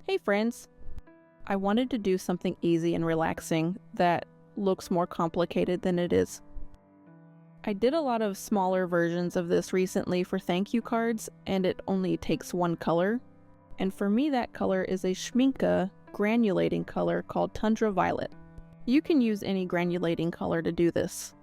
Hey friends! I wanted to do something easy and relaxing that looks more complicated than it is. I did a lot of smaller versions of this recently for thank you cards, and it only takes one color. And for me, that color is a Schmincke granulating color called Tundra Violet. You can use any granulating color to do this.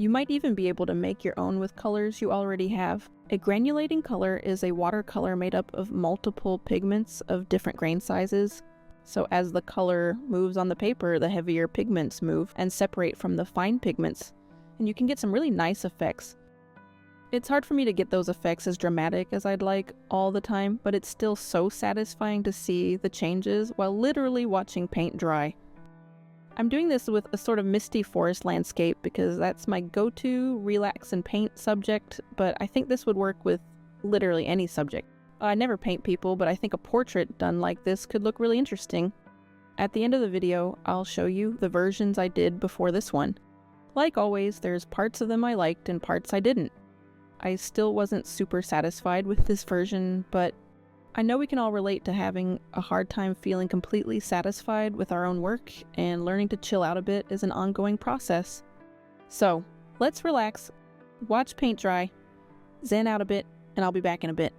You might even be able to make your own with colors you already have. A granulating color is a watercolor made up of multiple pigments of different grain sizes. So as the color moves on the paper, the heavier pigments move and separate from the fine pigments, and you can get some really nice effects. It's hard for me to get those effects as dramatic as I'd like all the time, but it's still so satisfying to see the changes while literally watching paint dry. I'm doing this with a sort of misty forest landscape because that's my go-to relax and paint subject, but I think this would work with literally any subject. I never paint people, but I think a portrait done like this could look really interesting. At the end of the video, I'll show you the versions I did before this one. Like always, there's parts of them I liked and parts I didn't. I still wasn't super satisfied with this version, but I know we can all relate to having a hard time feeling completely satisfied with our own work, and learning to chill out a bit is an ongoing process. So, let's relax, watch paint dry, zen out a bit, and I'll be back in a bit.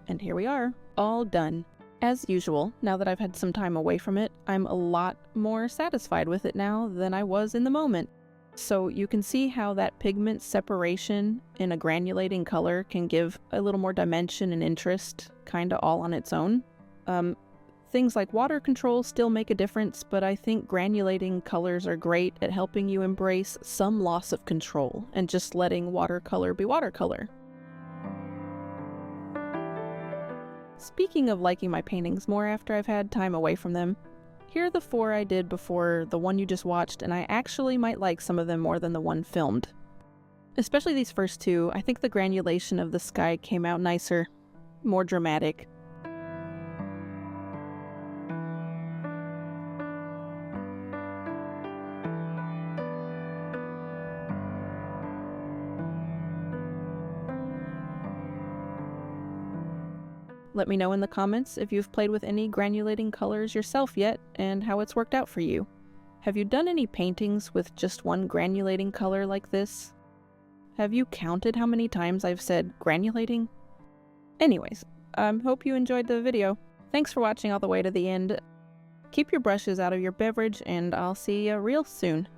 And here we are, all done. As usual, now that I've had some time away from it, I'm a lot more satisfied with it now than I was in the moment. So you can see how that pigment separation in a granulating color can give a little more dimension and interest, kinda all on its own. Things like water control still make a difference, but I think granulating colors are great at helping you embrace some loss of control and just letting watercolor be watercolor. Speaking of liking my paintings more after I've had time away from them, here are the 4 I did before the one you just watched, and I actually might like some of them more than the one filmed. Especially these first 2, I think the granulation of the sky came out nicer, more dramatic. Let me know in the comments if you've played with any granulating colors yourself yet and how it's worked out for you. Have you done any paintings with just one granulating color like this? Have you counted how many times I've said granulating? Anyways, hope you enjoyed the video. Thanks for watching all the way to the end. Keep your brushes out of your beverage and I'll see you real soon.